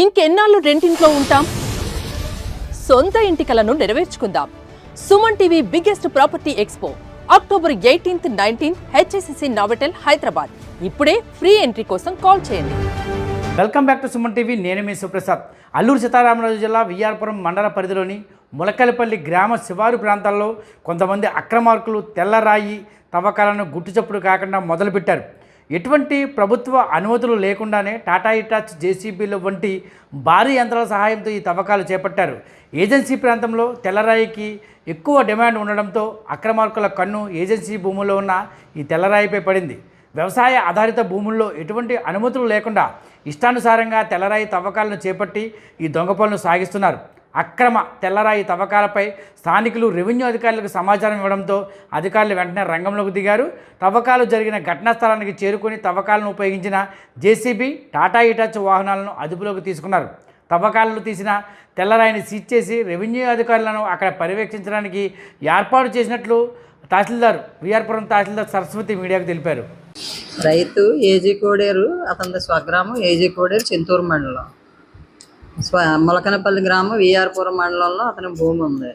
ఇంకెన్నాళ్ళు రెంటింట్లో ఉంటాం? సొంత ఇంటి కలను నెరవేర్చుకుందాం. Suman TV biggest property expo October 18th, 19th HSCC Novotel Hyderabad. ఇప్పుడే ఫ్రీ ఎంట్రీ కోసం కాల్ చేయండి. Welcome back to Suman TV. నేను మీ సుప్రసాద్. అల్లూరు సీతారామరాజు జిల్లా విఆర్పురం మండల పరిధిలోని ములకలపల్లి గ్రామ శివారు ప్రాంతాల్లో కొంతమంది అక్రమార్కులు తెల్లరాయి తవ్వకాలను గుట్టుచప్పుడు కాకుండా మొదలుపెట్టారు. ఎటువంటి ప్రభుత్వ అనుమతులు లేకుండానే టాటా ఇటాచ్, జేసీబీలు వంటి భారీ యంత్రాల సహాయంతో ఈ తవ్వకాలు చేపట్టారు. ఏజెన్సీ ప్రాంతంలో తెల్లరాయికి ఎక్కువ డిమాండ్ ఉండడంతో అక్రమార్కుల కన్ను ఏజెన్సీ భూముల్లో ఉన్న ఈ తెల్లరాయిపై పడింది. వ్యవసాయ ఆధారిత భూముల్లో ఎటువంటి అనుమతులు లేకుండా ఇష్టానుసారంగా తెల్లరాయి తవ్వకాలను చేపట్టి ఈ దొంగ పనులు సాగిస్తున్నారు. అక్రమ తెల్లరాయి తవ్వకాలపై స్థానికులు రెవెన్యూ అధికారులకు సమాచారం ఇవ్వడంతో అధికారులు వెంటనే రంగంలోకి దిగారు. తవ్వకాలు జరిగిన ఘటనా స్థలానికి చేరుకొని తవ్వకాలను ఉపయోగించిన జేసీబీ, టాటా ఇటాచ్ వాహనాలను అదుపులోకి తీసుకున్నారు. తవ్వకాలను తీసిన తెల్లరాయిని సీజ్ చేసి రెవెన్యూ అధికారులను అక్కడ పర్యవేక్షించడానికి ఏర్పాటు చేసినట్లు తహసీల్దార్ విఆర్పురం తహసీల్దార్ సరస్వతి మీడియాకు తెలిపారు. రైతు ఏజీ కోడేరు, అతని స్వగ్రామం ఏజీ కోడేరు, చింతూరు మండలం, మొలకనపల్లి గ్రామం విఆర్పురం మండలంలో అతని భూమి ఉంది.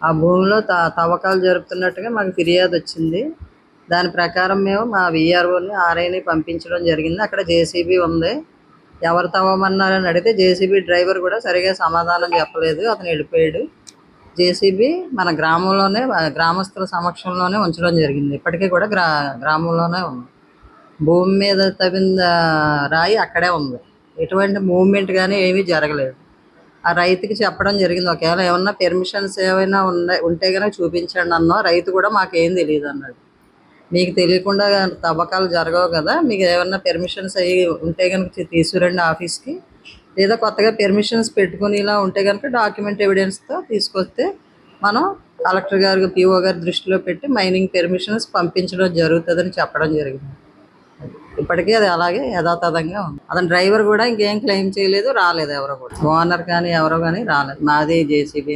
ఆ భూమిలో తవ్వకాలు జరుపుతున్నట్టుగా మాకు ఫిర్యాదు వచ్చింది. దాని ప్రకారం మేము మా విఆర్ఓని ఆర్ఐని పంపించడం జరిగింది. అక్కడ జేసీబీ ఉంది. ఎవరు తవ్వమన్నారని అడిగితే జేసీబీ డ్రైవర్ కూడా సరిగా సమాధానం చెప్పలేదు, అతను వెళ్ళిపోయాడు. జేసీబీ మన గ్రామంలోనే, గ్రామస్తుల సమక్షంలోనే ఉంచడం జరిగింది. ఇప్పటికీ కూడా గ్రామంలోనే ఉంది. భూమి మీద తవ్విన రాయి అక్కడే ఉంది. ఎటువంటి మూవ్మెంట్ కానీ ఏమీ జరగలేదు. ఆ రైతుకి చెప్పడం జరిగింది, ఒకవేళ ఏమన్నా పెర్మిషన్స్ ఏమైనా ఉంటే కనుక చూపించండి అన్నా. రైతు కూడా మాకేం తెలియదు అన్నాడు. మీకు తెలియకుండా తవ్వకాలు జరగవు కదా, మీకు ఏమన్నా పెర్మిషన్స్ అవి ఉంటే కనుక తీసుకురండి ఆఫీస్కి, లేదా కొత్తగా పెర్మిషన్స్ పెట్టుకునేలా ఉంటే కనుక డాక్యుమెంట్ ఎవిడెన్స్తో తీసుకొస్తే మనం కలెక్టర్ గారు, పిఓ గారి దృష్టిలో పెట్టి మైనింగ్ పెర్మిషన్స్ పంపించడం జరుగుతుందని చెప్పడం జరిగింది. ఇప్పటికీ అది అలాగే యథాతథంగా ఉంది. అతని డ్రైవర్ కూడా ఇంకేం క్లెయిమ్ చేయలేదు, రాలేదు. ఎవరో కూడా ఓనర్ కానీ ఎవరో కానీ రాలేదు. మాది జేసీబీ.